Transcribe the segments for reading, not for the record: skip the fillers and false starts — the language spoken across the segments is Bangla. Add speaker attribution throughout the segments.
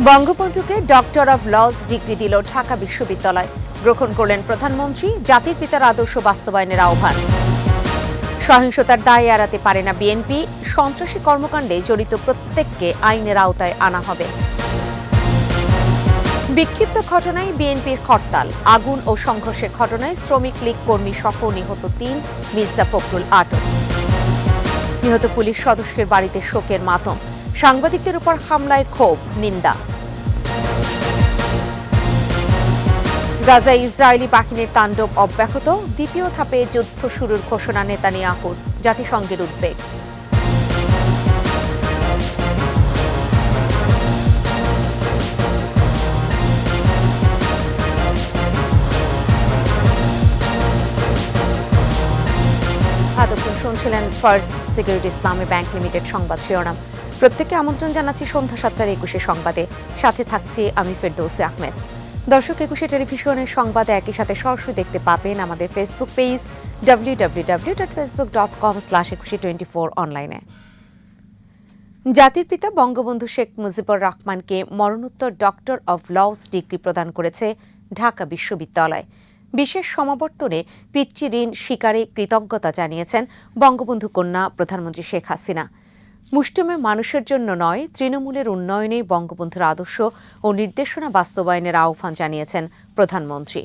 Speaker 1: বঙ্গবন্ধুকে ডক্টর অব লজ ডিগ্রি দিল ঢাকা বিশ্ববিদ্যালয়। গ্রহণ করলেন প্রধানমন্ত্রী। জাতির পিতার আদর্শ বাস্তবায়নের আহ্বান। সহিংসতার দায় এড়াতে পারে না বিএনপি। সন্ত্রাসী কর্মকাণ্ডে জড়িত প্রত্যেককে আইনের আওতায় আনা হবে। বিক্ষিপ্ত ঘটনায় বিএনপির হরতাল। আগুন ও সংঘর্ষের ঘটনায় শ্রমিক লীগ কর্মী সহ নিহত ৩, মির্জা ফখরুল আটক। নিহত পুলিশ সদস্যের বাড়িতে শোকের মাতম। সাংবাদিকদের উপর হামলায় ক্ষোভ, নিন্দা। গাজায় ইসরায়েলি বাহিনীর তাণ্ডব অব্যাহত। দ্বিতীয় ধাপে যুদ্ধ শুরুর ঘোষণা নেতানিয়াহুর। জাতিসংঘের উদ্বেগ। এতক্ষণ শুনছিলেন ফার্স্ট সিকিউরিটি ইসলামী ব্যাংক লিমিটেড সংবাদ শিরোনাম। প্রত্যেককে আমন্ত্রণ জানাচ্ছি সন্ধ্যা 7:21 সংবাদে। সাথে থাকছি আমি ফেরদৌসী আহমেদ। দর্শক, 21 টেলিভিশনের সংবাদে একই সাথে সরাসরি দেখতে পাবেন আমাদের ফেসবুক পেজ www.facebook.com/2124 অনলাইনে। জাতির পিতা বঙ্গবন্ধু শেখ মুজিবুর রহমানকে মরণোত্তর ডক্টর অব লজ ডিগ্রি প্রদান করেছে ঢাকা বিশ্ববিদ্যালয়। বিশেষ সমাবর্তনে পিতৃ ঋণ স্বীকারে কৃতজ্ঞতা জানিয়েছেন বঙ্গবন্ধু কন্যা প্রধানমন্ত্রী শেখ হাসিনা। মুষ্টিমেয় মানুষের জন্য নয়, তৃণমূলের উন্নয়নে বঙ্গবন্ধুর আদর্শ ও নির্দেশনা বাস্তবায়নের আহ্বান জানিয়েছেন প্রধানমন্ত্রী।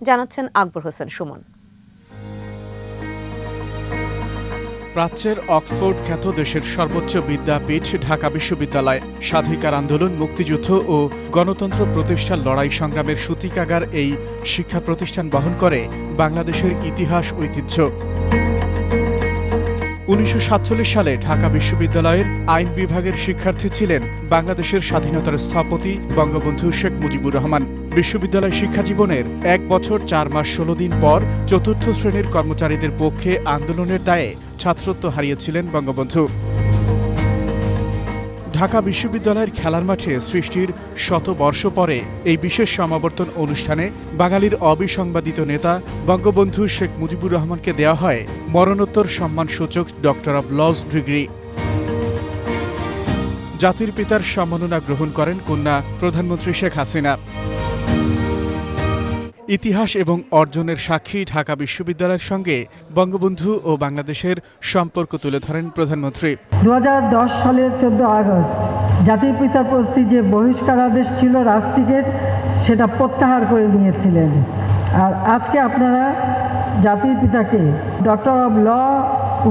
Speaker 1: জানাচ্ছেন আকবর হোসেন সুমন।
Speaker 2: প্রাচ্যের অক্সফোর্ড খ্যাত দেশের সর্বোচ্চ বিদ্যাপীঠ ঢাকা বিশ্ববিদ্যালয় স্বাধিকার আন্দোলন, মুক্তিযুদ্ধ ও গণতন্ত্র প্রতিষ্ঠার লড়াই সংগ্রামের সূতিকাগার এই শিক্ষা প্রতিষ্ঠান বহন করে বাংলাদেশের ইতিহাস ঐতিহ্য। 1947 সালে ঢাকা বিশ্ববিদ্যালয়ের আইন বিভাগের শিক্ষার্থী ছিলেন বাংলাদেশের স্বাধীনতার স্থপতি বঙ্গবন্ধু শেখ মুজিবুর রহমান। বিশ্ববিদ্যালয় শিক্ষা জীবনের 1 বছর 4 মাস 16 দিন পর চতুর্থ শ্রেণীর কর্মচারীদের পক্ষে আন্দোলনের দায়ে ছাত্রত্ব হারিয়েছিলেন বঙ্গবন্ধু। ঢাকা বিশ্ববিদ্যালয়ের খেলার মাঠে সৃষ্টির শতবর্ষ পরে এই বিশেষ সমাবর্তন অনুষ্ঠানে বাঙালির অবিসংবাদিত নেতা বঙ্গবন্ধু শেখ মুজিবুর রহমানকে দেওয়া হয় মরণোত্তর সম্মানসূচক ডক্টর অব লজ ডিগ্রি। জাতির পিতার সম্মাননা গ্রহণ করেন কন্যা প্রধানমন্ত্রী শেখ হাসিনা। ইতিহাস এবং অর্জনের সাক্ষী ঢাকা বিশ্ববিদ্যালয়ের সঙ্গে বঙ্গবন্ধু ও বাংলাদেশের সম্পর্ক তুলে ধরেন প্রধানমন্ত্রী।
Speaker 3: 2010 সালের 14 আগস্ট জাতির পিতার প্রতি যে বহিষ্কারাদেশ ছিল রাষ্ট্রটিকের, সেটা প্রত্যাহার করে নিয়েছিলেন। আর আজকে আপনারা জাতির পিতাকে ডক্টর অব ল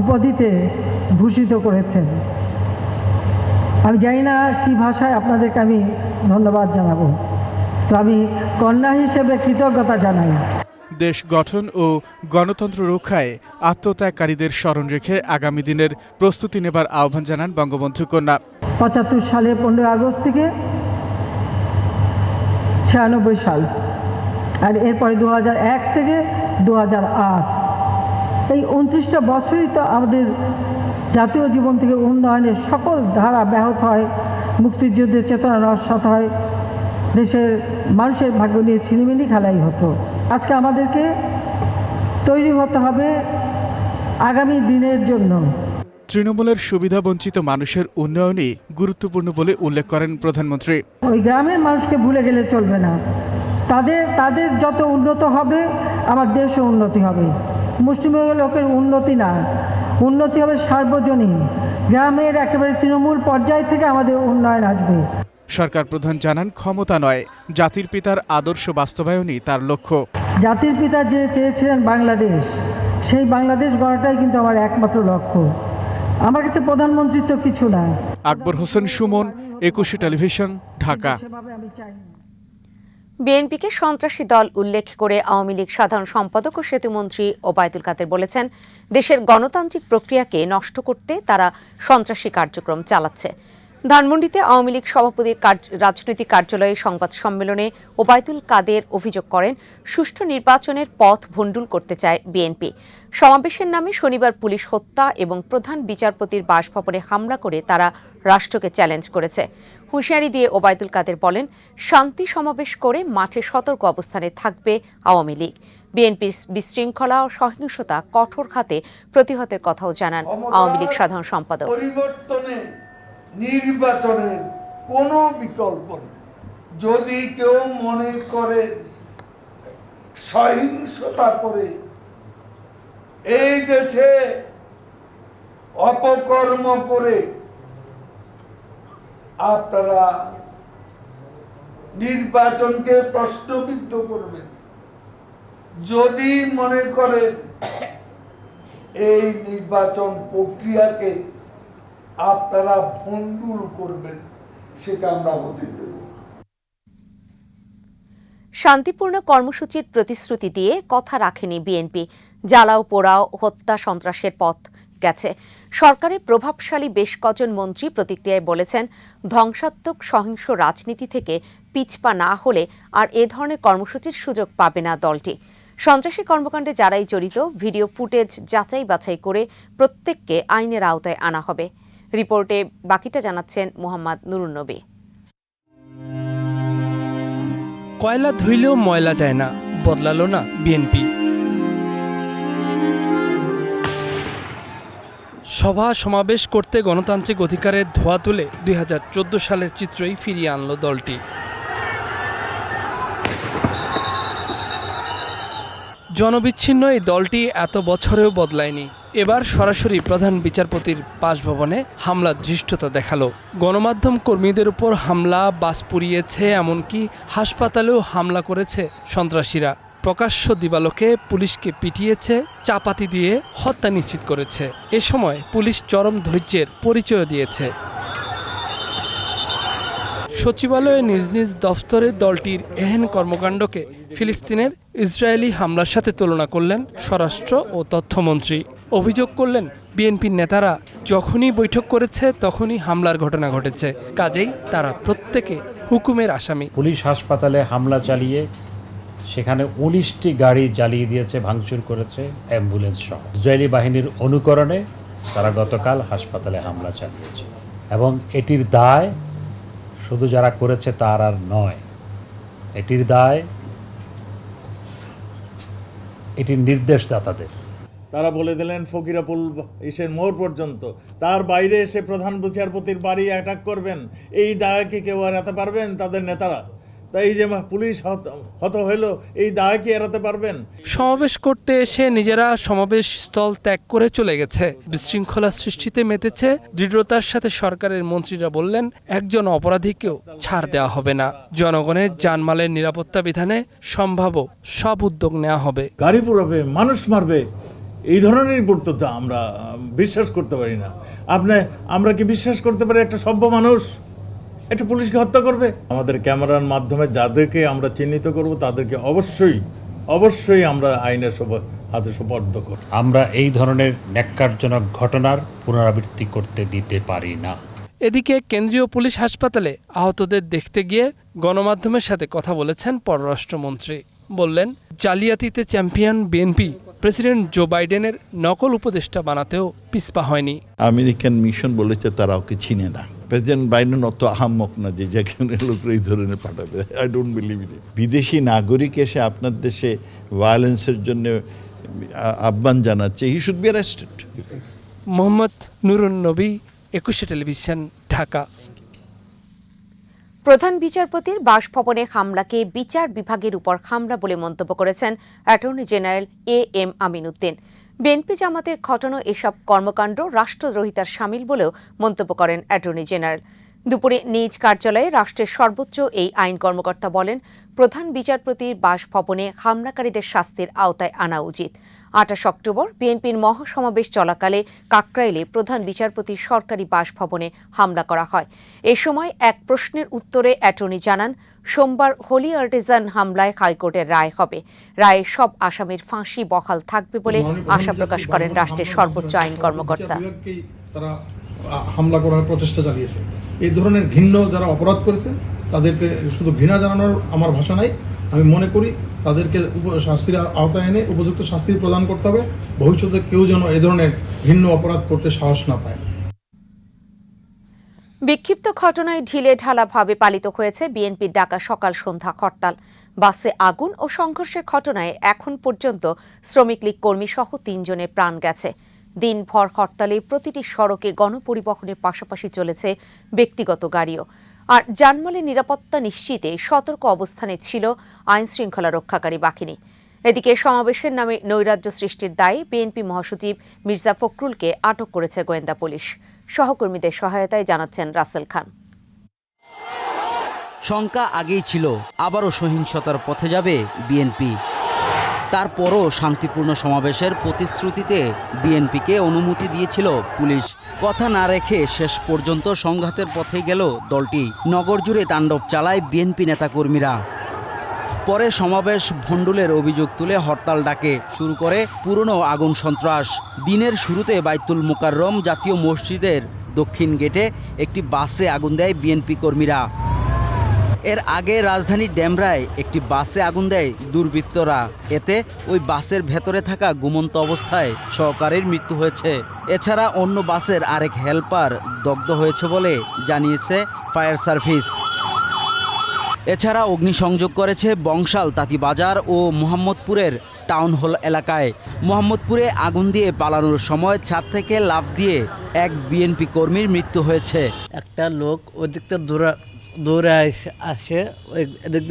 Speaker 3: উপাধিতে ভূষিত করেছেন। আমি জানি না কি ভাষায় আপনাদেরকে আমি ধন্যবাদ জানাবো, তো আমি কন্যা হিসেবে কৃতজ্ঞতা জানাই।
Speaker 2: দেশ গঠন ও গণতন্ত্র রক্ষায় আত্মত্যাগকারীদের স্মরণ রেখে আগামী দিনের প্রস্তুতি নেবার আহ্বান জানান বঙ্গবন্ধু কন্যা।
Speaker 3: 75 সালের 15 আগস্ট থেকে 96 সাল, আর এরপরে 2001 থেকে 2008, এই 29টা বছরই তো আমাদের জাতীয় জীবন থেকে উন্নয়নের সকল ধারা ব্যাহত হয়, মুক্তিযুদ্ধের চেতনা নস্যাৎ হয়, দেশের মানুষের ভাগ্য নিয়ে ছিনিমিনি খেলাই হতো। আজকে আমাদেরকে তৈরি হতে হবে আগামী দিনের জন্য।
Speaker 2: তৃণমূলের সুবিধাবঞ্চিত মানুষের উন্নয়নই গুরুত্বপূর্ণ বলে উল্লেখ করেন প্রধানমন্ত্রী।
Speaker 3: ওই গ্রামের মানুষকে ভুলে গেলে চলবে না। তাদের যত উন্নত হবে, আমার দেশও উন্নতি হবে। মুসলিম লোকের উন্নতি না, উন্নতি হবে সার্বজনীন। গ্রামের একেবারে তৃণমূল পর্যায় থেকে আমাদের উন্নয়ন আসবে।
Speaker 2: সরকার প্রধান জানান, ক্ষমতা নয়, জাতির পিতার আদর্শ বাস্তবায়নই তার লক্ষ্য।
Speaker 3: জাতির পিতা যে চেয়েছিলেন বাংলাদেশ, সেই বাংলাদেশ গড়াটাই কিন্তু আমার একমাত্র লক্ষ্য। আমার কাছে প্রধানমন্ত্রী তো কিছু না।
Speaker 2: আকবর হোসেন সুমন, 21 টেলিভিশন, ঢাকা।
Speaker 1: বিএনপিকে সন্ত্রাসী দল উল্লেখ করে আওয়ামী লীগ সাধারণ সম্পাদক ও সেতুমন্ত্রী ওবায়দুল কাদের বলেছেন, দেশের গণতান্ত্রিক প্রক্রিয়াকে নষ্ট করতে তারা সন্ত্রাসী কার্যক্রম চালাচ্ছে। ধানমন্ডিতে আওয়ামী লীগ সভাপতির রাজনৈতিক কার্যালয়ে সংবাদ সম্মেলনে ওবায়দুল কাদের অভিযোগ করেন, সুষ্ঠু নির্বাচনের পথ ভণ্ডুল করতে চায় বিএনপি। সমাবেশের নামে শনিবার পুলিশ হত্যা এবং প্রধান বিচারপতির বাসভবনে হামলা করে তারা রাষ্ট্রকে চ্যালেঞ্জ করেছে। হুঁশিয়ারি দিয়ে ওবায়দুল কাদের বলেন, শান্তি সমাবেশ করে মাঠে সতর্ক অবস্থানে থাকবে আওয়ামী লীগ। বিএনপির বিশৃঙ্খলা ও সহিংসতা কঠোর হাতে প্রতিহতের কথাও জানান আওয়ামী লীগ সাধারণ সম্পাদক।
Speaker 4: নির্বাচনের কোনো বিকল্প নেই। যদি কেউ মনে করে সহিংসতা করে এই দেশে অপকর্ম করে আপনারা নির্বাচনকে প্রশ্নবিদ্ধ করবেন, যদি মনে করেন এই নির্বাচন প্রক্রিয়াকে আপনারা ভণ্ডুল করবেন, সেটা আমরা হতে দেব না।
Speaker 1: শান্তিপূর্ণ কর্মসূচির প্রতিশ্রুতি দিয়ে কথা রাখেনি বিএনপি। জ্বালাও পোড়াও হত্যা সন্ত্রাসের পথ গেছে। সরকারের প্রভাবশালী বেশ কজন মন্ত্রী প্রতিক্রিয়ায় বলেছেন, ধ্বংসাত্মক সহিংস রাজনীতি থেকে পিছপা না হলে আর এ ধরনের কর্মসূচির সুযোগ পাবে না দলটি। সন্ত্রাসী কর্মকাণ্ডে যারাই জড়িত ভিডিও ফুটেজ যাচাই বাছাই করে প্রত্যেককে আইনের আওতায় আনা হবে। রিপোর্টে বাকিটা জানাচ্ছেন মোহাম্মদ নুরুন্নবী।
Speaker 5: কয়লা ধুইলেও ময়লা যায় না, বদলালো না বিএনপি। সভা সমাবেশ করতে গণতান্ত্রিক অধিকারের ধোয়া তুলে 2014 সালের চিত্রই ফিরিয়ে আনলো দলটি। জনবিচ্ছিন্ন এই দলটি এত বছরেও বদলায়নি। এবার সরাসরি প্রধান বিচারপতির বাসভবনে হামলার ধৃষ্টতা দেখালো। গণমাধ্যম কর্মীদের উপর হামলা, বাস পুড়িয়েছে, এমনকি হাসপাতালেও হামলা করেছে সন্ত্রাসীরা। প্রকাশ্য দিবালোকে পুলিশকে পিটিয়েছে, চাপাতি দিয়ে হত্যা নিশ্চিত করেছে। এ সময় পুলিশ চরম ধৈর্যের পরিচয় দিয়েছে। সচিবালয়ে নিজ নিজ দফতরে দলটির এহেন কর্মকাণ্ডকে ফিলিস্তিনের ইসরায়েলি হামলার সাথে তুলনা করলেন স্বরাষ্ট্র ও তথ্যমন্ত্রী। অভিযোগ করলেন, বিএনপির নেতারা যখনই বৈঠক করেছে তখনই হামলার ঘটনা ঘটেছে, কাজেই তারা প্রত্যেকে হুকুমের আসামি।
Speaker 6: পুলিশ হাসপাতালে হামলা চালিয়ে সেখানে 19টি গাড়ি জ্বালিয়ে দিয়েছে, ভাঙচুর করেছে, অ্যাম্বুলেন্স সহ। ইসরায়েলি বাহিনীর অনুকরণে তারা গতকাল হাসপাতালে হামলা চালিয়েছে এবং এটির দায় শুধু যারা করেছে তার আর নয়, এটির দায় এটির নির্দেশদাতাদের।
Speaker 7: তারা বলে দিলেন ফকিরাপুল ইসের মোড় পর্যন্ত, তার বাইরে এসে প্রধান বিচারপতির বাড়ি অ্যাটাক করবেন, এই দায় কি কেউ এড়াতে পারবেন? তাদের নেতারা। তাই যে পুলিশ হত হইল, এই দায় কি এড়াতে পারবেন?
Speaker 5: সমাবেশ করতে এসে নিজেরা সমাবেশ স্থল ত্যাগ করে চলে গেছে। বিশৃঙ্খলা সৃষ্টিতে মেতেছে। দৃঢ়তার সাথে সরকারের মন্ত্রীরা বললেন, একজন অপরাধীকেও ছাড় দেওয়া হবে না। জনগণের জানমালের নিরাপত্তা বিধানে সম্ভাব্য সব উদ্যোগ নেওয়া হবে।
Speaker 7: গাড়ি পুড়াবে, মানুষ মারবে, এই ধরনের রিপোর্ট তো আমরা বিশ্বাস করতে পারি না। আমরা কি বিশ্বাস করতে পারি একটা সভ্য মানুষ একটা পুলিশকে হত্যা করবে? আমাদের ক্যামেরার মাধ্যমে যাদেরকে আমরা চিহ্নিত করব তাদেরকে অবশ্যই আমরা আইনের হাতে সোপর্দ করব।
Speaker 6: আমরা এই ধরনের ন্যাক্কারজনক ঘটনার পুনরাবৃত্তি করতে দিতে পারি না।
Speaker 5: এদিকে কেন্দ্রীয় পুলিশ হাসপাতালে আহতদের দেখতে গিয়ে গণমাধ্যমের সাথে কথা বলেছেন পররাষ্ট্রমন্ত্রী। বললেন, জালিয়াতিতে চ্যাম্পিয়ন বিএনপি প্রেসিডেন্ট জো বাইডেনের নকল উপদেষ্টা বানাতেও পিছপা হয়নি।
Speaker 8: আমেরিকান মিশন বলেছে তারা ওকে চিনে না। প্রেসিডেন্ট বাইডেন অত আহাম্মক না যে যেখানে লোকরা এই ধরনের পাঠাবে। I don't believe it. বিদেশি নাগরিক এসে আপনার দেশে ভায়োলেন্সের জন্য আহ্বান জানাচ্ছে, he should be arrested.
Speaker 5: Mohammad Nurunnabi, 21 television, Dhaka.
Speaker 1: প্রধান বিচারপতির বাসভবনে হামলাকে বিচার বিভাগের উপর হামলা বলে মন্তব্য করেছেন attorney general M Amin Uddin. BNP জামাতের ঘটানো এসব কর্মকাণ্ড রাষ্ট্রদ্রোহিতার শামিল বলেও মন্তব্য করেন অ্যাটর্নি জেনারেল। দুপুরে নিজ কার্যালয়ে রাষ্ট্রের সর্বোচ্চ এই আইন কর্মকর্তা বলেন, প্রধান বিচারপতির বাসভবনে হামলাকারীদের শাস্তির আওতায় আনা উচিত। 28 অক্টোবর বিএনপির মহাসমাবেশ চলাকালে কাকরাইলে প্রধান বিচারপতির সরকারি বাসভবনে হামলা করা হয়। এ সময় এক প্রশ্নের উত্তরে অ্যাটর্নি জানান, সোমবার হোলি আর্টিজান হামলায় হাইকোর্টের রায় হবে। রায়ে সব আসামির ফাঁসি বহাল থাকবে বলে আশা প্রকাশ করেন রাষ্ট্রের সর্বোচ্চ আইন কর্মকর্তা।
Speaker 9: তারা হামলা করার প্রচেষ্টা চালিয়েছে। এই ধরনের ঘৃণ্য যারা অপরাধ করেছে তাদেরকে শুধু ঘৃণা জানানোর আমার ভাষা নাই। আমি মনে করি তাদেরকে শাস্তির আওতায় এনে উপযুক্ত শাস্তি প্রদান করতে হবে। ভবিষ্যতে কেউ যেন এ ধরনের ঘৃণ্য অপরাধ করতে সাহস না পায়।
Speaker 1: বিক্ষিপ্ত ঘটনায় ঢিলে ঢালাভাবে পালিত হয়েছে বিএনপির ডাকা সকাল সন্ধ্যা হরতাল। বাসে আগুন ও সংঘর্ষের ঘটনায় এখন পর্যন্ত শ্রমিক লীগ কর্মী সহ 3 জনের প্রাণ গেছে। দিনভর হরতালে প্রতিটি সড়কে গণপরিবহনের পাশাপাশি চলেছে ব্যক্তিগত গাড়িও। আর জানমালের নিরাপত্তা নিশ্চিতে সতর্ক অবস্থানে ছিল আইন শৃঙ্খলা রক্ষাকারী বাহিনী। এদিকে সমাবেশের নামে নৈরাজ্য সৃষ্টির দায়ে বিএনপি মহাসচিব মির্জা ফখরুলকে আটক করেছে গোয়েন্দা পুলিশ। সহকর্মীদের সহায়তায় জানাচ্ছেন রাসেল খান।
Speaker 10: শঙ্কা আগেই ছিল আবারও সহিংসতার পথে যাবে বিএনপি। তারপরও শান্তিপূর্ণ সমাবেশের প্রতিশ্রুতিতে বিএনপিকে অনুমতি দিয়েছিল পুলিশ। কথা না রেখে শেষ পর্যন্ত সংঘাতের পথে গেল দলটি। নগর জুড়ে তাণ্ডব চালায় বিএনপি নেতাকর্মীরা। পরে সমাবেশ ভণ্ডুলের অভিযোগ তুলে হরতাল ডাকে শুরু করে পুরনো আগুন সন্ত্রাস। দিনের শুরুতে বাইতুল মুকাররম জাতীয় মসজিদের দক্ষিণ গেটে একটি বাসে আগুন দেয় বিএনপি কর্মীরা। এর আগে রাজধানীর ডেমরায় একটি বাসে আগুন দেয় দুর্বৃত্তরা। এতে ওই বাসের ভেতরে থাকা ঘুমন্ত অবস্থায় সহকারীর মৃত্যু হয়েছে। এছাড়া অন্য বাসের আরেক হেলপার দগ্ধ হয়েছে বলে জানিয়েছে ফায়ার সার্ভিস। এছাড়া অগ্নিসংযোগ করেছে বংশাল তাঁতিবাজার ও মোহাম্মদপুরের টাউন হল এলাকায়। মোহাম্মদপুরে আগুন দিয়ে পালানোর সময় ছাদ থেকে লাফ দিয়ে এক বিএনপি কর্মীর মৃত্যু হয়েছে।
Speaker 11: একটা লোক ওদিকটা দৌড়ে আসে, ওই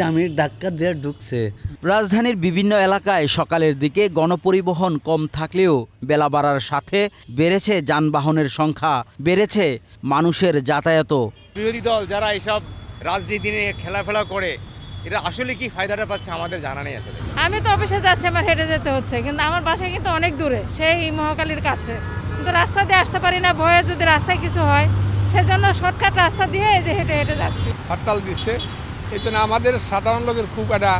Speaker 11: আমি ধাক্কা দিয়ে ঢুকছে।
Speaker 10: রাজধানীর বিভিন্ন এলাকায় সকালের দিকে গণপরিবহন কম থাকলেও বেলা বাড়ার সাথে বেড়েছে যানবাহনের সংখ্যা, বেড়েছে মানুষের যাতায়াতও।
Speaker 12: বিরোধী দল যারা এসব রাজনীতি নিয়ে খেলাফেলা করে, এরা আসলে কি ফায়দাটা পাচ্ছে আমাদের জানা নেই। আসলে
Speaker 13: আমি তো অফিসে যাচ্ছি, আমার হেঁটে যেতে হচ্ছে, কিন্তু আমার বাসা কিন্তু অনেক দূরে, সেই মহাকালীর কাছে, কিন্তু রাস্তা দিয়ে আসতে পারি না ভয়ে যদি রাস্তায় কিছু হয়, সেজন্য শর্টকাট রাস্তা দিয়ে এই যে হেঁটে হেঁটে যাচ্ছি।
Speaker 14: হরতাল দিচ্ছে, এই জন্য আমাদের সাধারণ লোকের খুব একটা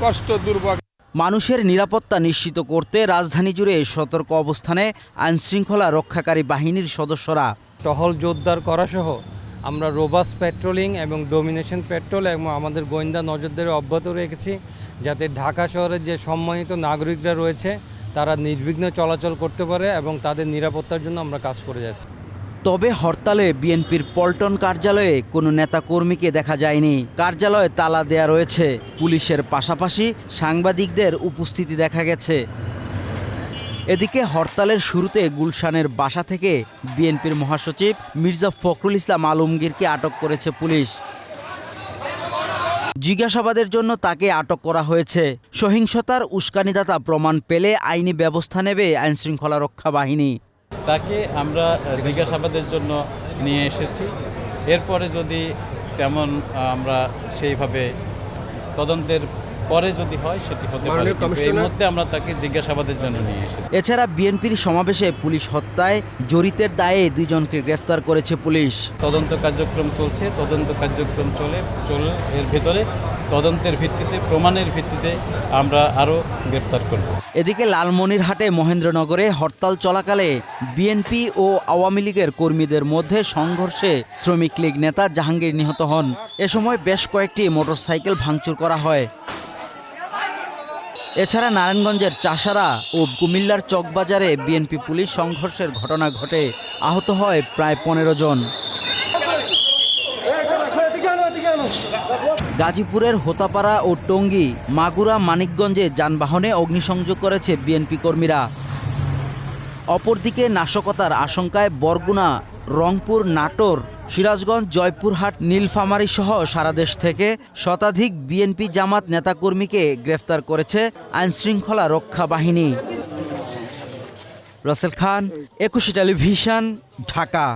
Speaker 14: কষ্ট, দুর্ভোগ।
Speaker 10: মানুষের নিরাপত্তা নিশ্চিত করতে রাজধানী জুড়ে সতর্ক অবস্থানে আইনশৃঙ্খলা রক্ষাকারী বাহিনীর সদস্যরা।
Speaker 15: টহল জোরদার করা সহ আমরা রোবাস্ট পেট্রোলিং এবং ডোমিনেশন পেট্রোল এবং আমাদের গোয়েন্দা নজরদারি অব্যাহত রেখেছি, যাতে ঢাকা শহরের যে সম্মানিত নাগরিকরা রয়েছে তারা নির্বিঘ্নে চলাচল করতে পারে এবং তাদের নিরাপত্তার জন্য আমরা কাজ করে যাচ্ছি।
Speaker 10: তবে হরতালে বিএনপির পল্টন কার্যালয়ে কোনো নেতাকর্মীকে দেখা যায়নি। কার্যালয়ে তালা দেয়া রয়েছে। পুলিশের পাশাপাশি সাংবাদিকদের উপস্থিতি দেখা গেছে। এদিকে হরতালের শুরুতে গুলশানের বাসা থেকে বিএনপির মহাসচিব মির্জা ফখরুল ইসলাম আলমগীরকে আটক করেছে পুলিশ। জিজ্ঞাসাবাদের জন্য তাকে আটক করা হয়েছে। সহিংসতার উস্কানিদাতা প্রমাণ পেলে আইনি ব্যবস্থা নেবে আইনশৃঙ্খলা রক্ষা বাহিনী।
Speaker 16: তাকে আমরা জিজ্ঞাসাবাদের জন্য নিয়ে এসেছি। এরপরে যদি তেমন আমরা সেইভাবে তদন্তের পরে যদি হয় সেটি হতে পারে, এই মুহূর্তে আমরা তাকে জিজ্ঞাসাবাদের জন্য নিয়ে এসেছি।
Speaker 10: এছাড়া বিএনপির সমাবেশে পুলিশ হত্যায় জড়িতের দায়ে 2 জনকে গ্রেফতার করেছে পুলিশ।
Speaker 16: তদন্ত কার্যক্রম চলছে, তদন্ত কার্যক্রম চলে এর ভেতরে তদন্তের ভিত্তিতে, প্রমাণের ভিত্তিতে আমরা আরও গ্রেফতার করব।
Speaker 10: এদিকে লালমনিরহাটে মহেন্দ্রনগরে হরতাল চলাকালে বিএনপি ও আওয়ামী লীগের কর্মীদের মধ্যে সংঘর্ষে শ্রমিক লীগ নেতা জাহাঙ্গীর নিহত হন। এ সময় বেশ কয়েকটি মোটরসাইকেল ভাঙচুর করা হয়। এছাড়া নারায়ণগঞ্জের চাষারা ও কুমিল্লার চকবাজারে বিএনপি পুলিশ সংঘর্ষের ঘটনা ঘটে, আহত হয় প্রায় 15 জন। গাজীপুরের হোতাপাড়া ও টঙ্গী, মাগুরা, মানিকগঞ্জে যানবাহনে অগ্নিসংযোগ করেছে বিএনপি কর্মীরা। অপরদিকে নাশকতার আশঙ্কায় বরগুনা, রংপুর, নাটোর, সিরাজগঞ্জ, জয়পুরহাট, নীলফামারী সহ সারা দেশ থেকে শতাধিক বিএনপি জামাত নেতাকর্মীকে গ্রেফতার করেছে আইনশৃঙ্খলা রক্ষা বাহিনী। রাসেল খান, একুশে টেলিভিশন, ঢাকা।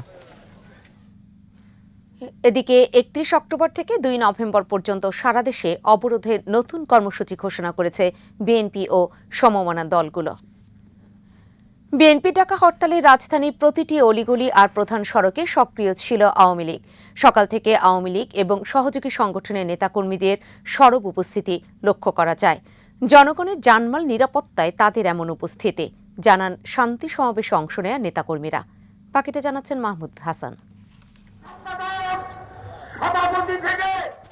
Speaker 1: এদিকে 31 অক্টোবর থেকে 2 নভেম্বর পর্যন্ত সারা দেশে অবরোধের নতুন কর্মসূচি ঘোষণা করেছে বিএনপি ও সমমনা দলগুলো। বিএনপি ডাকা হরতালে রাজধানীর প্রতিটি অলিগলি আর প্রধান সড়কে সক্রিয় ছিল আওয়ামী লীগ। সকাল থেকে আওয়ামী লীগ এবং সহযোগী সংগঠনের নেতাকর্মীদের সরব উপস্থিতি লক্ষ্য করা যায়। জনগণের জানমাল নিরাপত্তায় তাদের এমন উপস্থিতি জানান শান্তি সমাবেশে অংশ নেয়া নেতাকর্মীরা। বাকিটা জানাচ্ছেন মাহমুদ হাসান।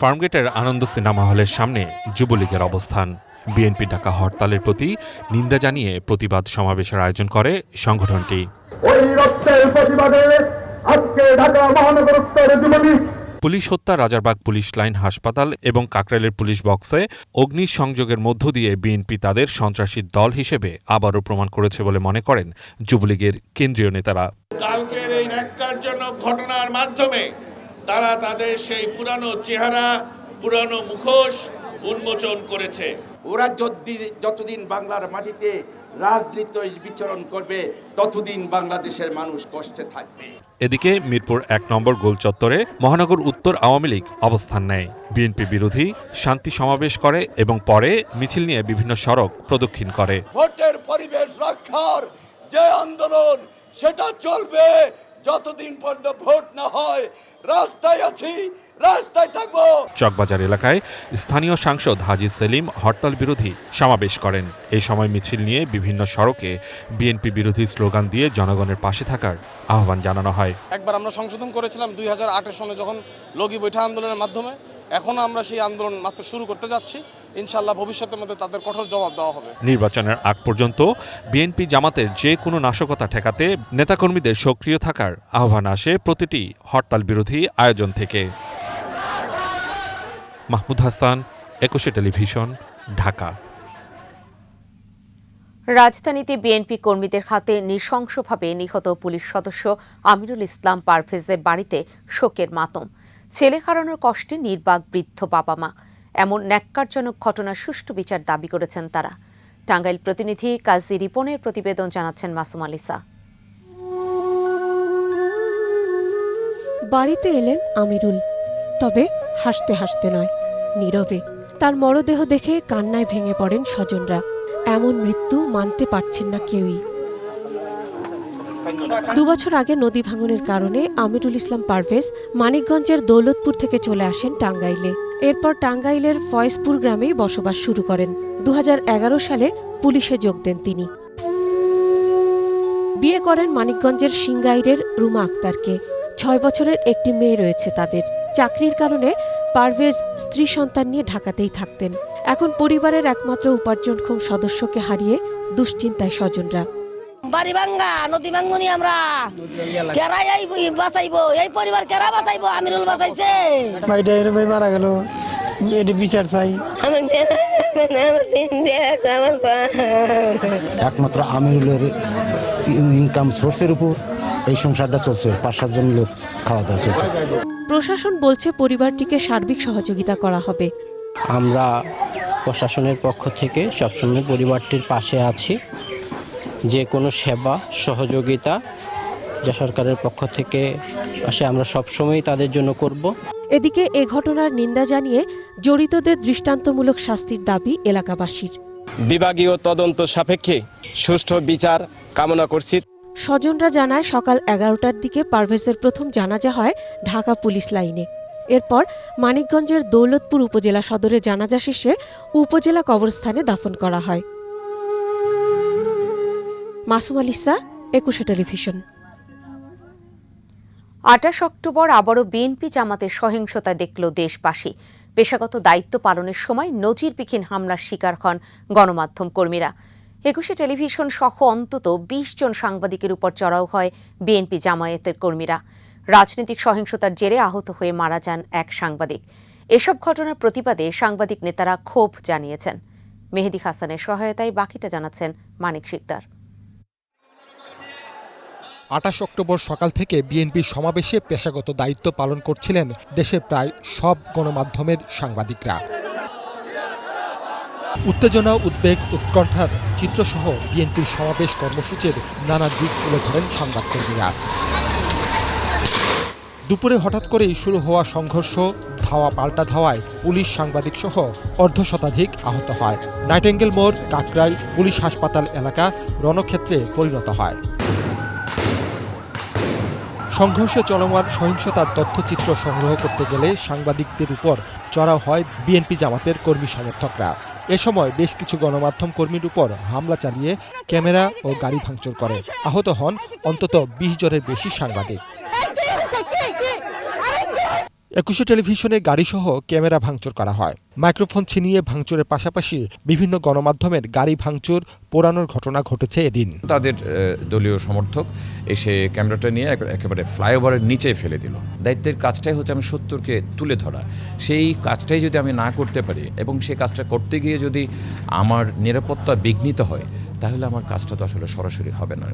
Speaker 17: ফার্মগেটের আনন্দ সিনেমা হলের সামনে যুবলীগের অবস্থান। বিএনপি ডাকা হরতালের প্রতি নিন্দা জানিয়ে প্রতিবাদ সমাবেশের আয়োজন করে সংগঠনটি। পুলিশ হত্যা, রাজারবাগ পুলিশ লাইন হাসপাতাল এবং কাকরাইলের পুলিশ বক্সে অগ্নিসংযোগের মধ্য দিয়ে বিএনপি তাদের সন্ত্রাসী দল হিসেবে আবারও প্রমাণ করেছে বলে মনে করেন যুবলীগের কেন্দ্রীয় নেতারা।
Speaker 4: কালকের এই ন্যাক্কারজনক ঘটনার মাধ্যমে
Speaker 18: তারা তাদের সেই পুরানো চেহারা, পুরানো মুখোশ উন্মোচন করেছে।
Speaker 19: ওরা যতদিন বাংলার মাটিতে রাজনীতি বিচরণ করবে ততদিন বাংলাদেশের মানুষ কষ্টে থাকবে।
Speaker 17: এদিকে মিরপুর ১ নম্বর গোল চত্বরে মহানগর উত্তর আওয়ামী লীগ অবস্থান নেয়। বিএনপি বিরোধী শান্তি সমাবেশ করে এবং পরে মিছিল নিয়ে বিভিন্ন সড়ক প্রদক্ষিণ করে।
Speaker 19: ভোটের পরিবেশ রক্ষার যে আন্দোলন সেটা চলবে যতদিন পর্যন্ত ভোট না হয়। রাস্তায় আছি, রাস্তায় থাকবো।
Speaker 17: চকবাজার এলাকায় স্থানীয় সাংসদ হাজী সেলিম হরতাল বিরোধী সমাবেশ করেন। এই সময় মিছিল নিয়ে বিভিন্ন সড়কে বিএনপি বিরোধী স্লোগান দিয়ে জনগণের পাশে থাকার আহ্বান জানানো হয়।
Speaker 20: একবার আমরা সংশোধন করেছিলাম 2008 সনে যখন লগি বৈঠা আন্দোলনের মাধ্যমে। এখনো আমরা সেই আন্দোলন মাত্র শুরু করতে যাচ্ছি। ইনশাআল্লাহ ভবিষ্যতের মধ্যে তাদের কঠোর জবাব দেওয়া হবে।
Speaker 17: নির্বাচনের আগ পর্যন্ত বিএনপি জামাতের যে কোনো নাশকতা ঠেকাতে নেতাকর্মীদের সক্রিয় থাকার আহ্বান আসে প্রতিটি হরতাল বিরোধী আয়োজন থেকে। মাহমুদ হাসান, ২১ টেলিভিশন, ঢাকা।
Speaker 1: রাজধানীতে বিএনপি কর্মীদের হাতে নৃশংসভাবে নিহত পুলিশ সদস্য আমিরুল ইসলাম পারভেজের বাড়িতে শোকের মাতম। ছেলে হারানোর কষ্টে নির্বাক বৃদ্ধ বাবা মা। এমন ন্যাক্কারজনক ঘটনার সুষ্ঠু বিচার দাবি করেছেন তারা। টাঙ্গাইল প্রতিনিধি কাজী রিপনের প্রতিবেদন জানাচ্ছেন মাসুম আলিসা।
Speaker 21: বাড়িতে এলেন আমিরুল, তবে হাসতে হাসতে নয়, নীরবে। তার মরদেহ দেখে কান্নায় ভেঙে পড়েন স্বজনরা। এমন মৃত্যু মানতে পারছেন না কেউই। ২ বছর আগে নদী ভাঙনের কারণে আমিরুল ইসলাম পারভেজ মানিকগঞ্জের দৌলতপুর থেকে চলে আসেন টাঙ্গাইলে। এরপর টাঙ্গাইলের ফয়েজপুর গ্রামেই বসবাস শুরু করেন। ২০১১ সালে পুলিশে যোগ দেন তিনি। বিয়ে করেন মানিকগঞ্জের সিংগাইরের রুমা আক্তারকে। ৬ বছরের একটি মেয়ে রয়েছে তাদের। চাকরির কারণে পারভেজ স্ত্রী সন্তান নিয়ে ঢাকাতেই থাকতেন। এখন পরিবারের একমাত্র উপার্জনক্ষম সদস্যকে হারিয়ে দুশ্চিন্তায় স্বজনরা।
Speaker 22: বাড়ি ভাঙ্গা, নদী ভাঙ্গনি, আমরা কেরাই বাঁচাইবো, এই পরিবার কেরা বাঁচাইবো? আমিরুল বাঁচাইছে।
Speaker 23: মারা গেল, এটা বিচার চাই। একমাত্র আমিরুলের ইনকাম সোর্সের উপর এই সংসারটা চলছে। ৫-৭ জন লোক খাওয়া দাওয়া চলছে।
Speaker 21: প্রশাসন বলছে পরিবারটিকে সার্বিক সহযোগিতা করা হবে।
Speaker 24: আমরা প্রশাসনের পক্ষ থেকে সবসময় পরিবারটির পাশে আছি। যে কোনো সেবা সহযোগিতা যা সরকারের পক্ষ থেকে আসে আমরা সবসময় তাদের জন্য করব।
Speaker 21: এদিকে এ ঘটনার নিন্দা জানিয়ে জড়িতদের দৃষ্টান্তমূলক শাস্তির দাবি এলাকাবাসীর।
Speaker 25: বিভাগীয় তদন্ত সাপেক্ষে সুষ্ঠু বিচার কামনা করছি।
Speaker 21: স্বজনরা জানায় সকাল ১১টার দিকে পারভেজের প্রথম জানাজা হয় ঢাকা পুলিশ লাইনে। এরপর মানিকগঞ্জের দৌলতপুর উপজেলা সদরে জানাজা শেষে উপজেলা কবরস্থানে দাফন করা হয়। মাসুম আলিসা, ২১ টেলিভিশন।
Speaker 1: ২৮ অক্টোবর আবারও বিএনপি জামাতের সহিংসতায় দেখল দেশবাসী। পেশাগত দায়িত্ব পালনের সময় নজিরবিহীন হামলার শিকার হন গণমাধ্যম কর্মীরা। ২১ টেলিভিশন সহ অন্তত ২০ জন সাংবাদিকের উপর চড়াও হয় বিএনপি জামায়াতের কর্মীরা। রাজনৈতিক সহিংসতার জেরে আহত হয়ে মারা যান এক সাংবাদিক। এসব ঘটনার প্রতিবাদে সাংবাদিক নেতারা ক্ষোভ জানিয়েছেন। মেহেদী হাসানের সহায়তায় বাকিটা জানাচ্ছেন মানিক শিকদার।
Speaker 26: ২৮ অক্টোবর সকাল থেকে বিএনপির সমাবেশে পেশাগত দায়িত্ব পালন করছিলেন দেশের প্রায় সব গণমাধ্যমের সাংবাদিকরা। উত্তেজনা, উদ্বেগ, উৎকণ্ঠার চিত্রসহ বিএনপির সমাবেশ কর্মসূচির নানা দিক তুলে ধরেন সংবাদকর্মীরা। দুপুরে হঠাৎ করেই শুরু হওয়া সংঘর্ষ, ধাওয়া পাল্টা ধাওয়ায় পুলিশ সাংবাদিক সহ অর্ধশতাধিক আহত হয়। নাইটেঙ্গেল মোড়, কাকরাইল পুলিশ হাসপাতাল এলাকা রণক্ষেত্রে পরিণত হয়। সংঘর্ষে চলমান সহিংসতার তথ্যচিত্র সংগ্রহ করতে গেলে সাংবাদিকদের উপর চড়াও হয় বিএনপি জামাতের কর্মী সমর্থকরা। এ সময় বেশ কিছু গণমাধ্যম কর্মীর উপর হামলা চালিয়ে ক্যামেরা ও গাড়ি ভাঙচুর করে। আহত হন অন্তত ২০ জনের বেশি সাংবাদিক। ২১ টেলিভিশনের গাড়িসহ ক্যামেরা ভাঙচুর করা হয়। মাইক্রোফোন ছিনিয়ে ভাঙচুরের পাশাপাশি বিভিন্ন গণমাধ্যমের গাড়ি ভাঙচুর, পোড়ানোর ঘটনা ঘটেছে এদিন।
Speaker 2: তাদের দলীয় সমর্থক এসে ক্যামেরাটা নিয়ে একেবারে ফ্লাইওভারের নিচে ফেলে দিল। দায়িত্বের কাজটাই হচ্ছে আমি সত্যকে তুলে ধরা। সেই কাজটাই যদি আমি না করতে পারি এবং সেই কাজটা করতে গিয়ে যদি আমার নিরাপত্তা বিঘ্নিত হয়, তাহলে আমার কাজটা তো আসলে সরাসরি হবে না।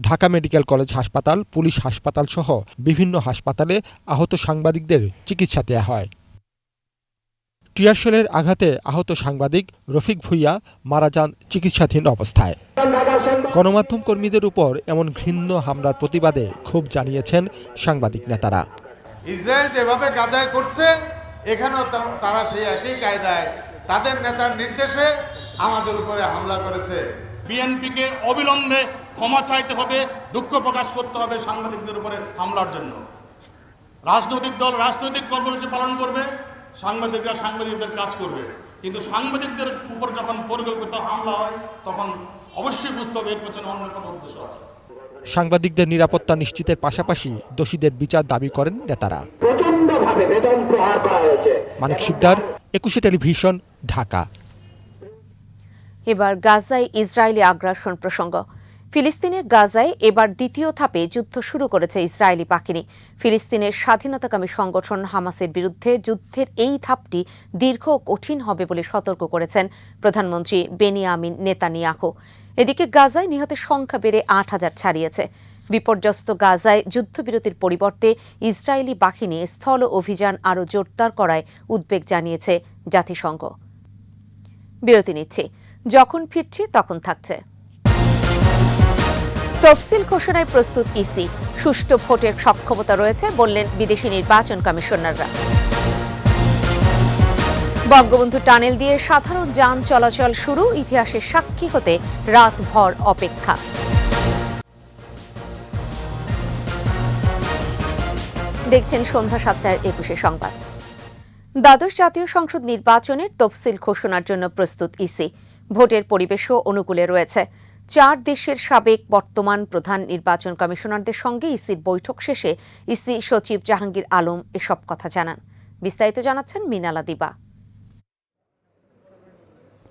Speaker 26: ঢাকা মেডিকেল কলেজ হাসপাতাল, পুলিশ হাসপাতাল সহ বিভিন্ন হাসপাতালে আহত সাংবাদিকদের চিকিৎসা দেয়া হয়। টিয়ারশেলের আঘাতে আহত সাংবাদিক রফিক ভুইয়া মারা যান চিকিৎসাধীন অবস্থায়। গণমাধ্যম কর্মীদের উপর এমন ঘৃণ্য হামলার প্রতিবাদে ক্ষোভ জানিয়েছেন সাংবাদিক নেতারা।
Speaker 3: ইসরায়েল যেভাবে গাজায় করছে, এখানেও তারা সেই একই কায়দায় তাদের নেতার নির্দেশে আমাদের উপরে হামলা করেছে। বিএনপিকে অবিলম্বে ক্ষমা চাইতে হবে, দুঃখ প্রকাশ করতে হবে সাংবাদিকদের উপরে হামলার জন্য। রাজনৈতিক দল রাজনৈতিক কর্মসূচি পালন করবে, সাংবাদিকরা সাংবাদিকদের কাজ করবে, কিন্তু সাংবাদিকদের উপর যখন পরিকল্পিত হামলা হয় তখন অবশ্যই বুঝতে হবে এর পেছনে অন্য কোনো উদ্দেশ্য আছে।
Speaker 26: সাংবাদিকদের নিরাপত্তা নিশ্চিতের পাশাপাশি দোষীদের বিচার দাবি করেন নেতারা। মানিক শিকদার, 21 টেলিভিশন, ঢাকা।
Speaker 1: এবার গাজায় ইসরায়েলি আগ্রাসন প্রসঙ্গ। ফিলিস্তিনের গাজায় এবার দ্বিতীয় ধাপে যুদ্ধ শুরু করেছে ইসরায়েলি বাহিনী। ফিলিস্তিনের স্বাধীনতাকামী সংগঠন হামাসের বিরুদ্ধে যুদ্ধের এই ধাপটি দীর্ঘ ও কঠিন হবে বলে সতর্ক করেছেন প্রধানমন্ত্রী বেনিয়ামিন নেতানিয়াহু। এদিকে গাজায় নিহতের সংখ্যা বেড়ে 8,000 ছাড়িয়েছে। বিপর্যস্ত গাজায় যুদ্ধবিরতির পরিবর্তে ইসরায়েলি বাহিনী স্থল অভিযান আরও জোরদার করায় উদ্বেগ জানিয়েছে জাতিসংঘ। বিরতি নিচ্ছি, যখন ফিরছি তখন থাকছে। তফসিল ঘোষণায় প্রস্তুত ইসি, সুষ্ঠু ভোটের সক্ষমতা রয়েছে বললেন বিদেশি নির্বাচন কমিশনাররা। বঙ্গবন্ধু টানেল দিয়ে সাধারণ যান চলাচল শুরু, ইতিহাসের সাক্ষী হতে রাতভর অপেক্ষা। দেখছেন সন্ধ্যা 7:21 সংবাদ। দ্বাদশ জাতীয় সংসদ নির্বাচনের তফসিল ঘোষণার জন্য প্রস্তুত ইসি। ভোটের পরিবেশও অনুকূলে রয়েছে। 4 দেশের সাবেক বর্তমান প্রধান নির্বাচন কমিশনারদের সঙ্গে ইসির বৈঠক শেষে ইসি সচিব জাহাঙ্গীর আলম এসব কথা জানান। বিস্তারিত জানাচ্ছেন মিনালা দিবা।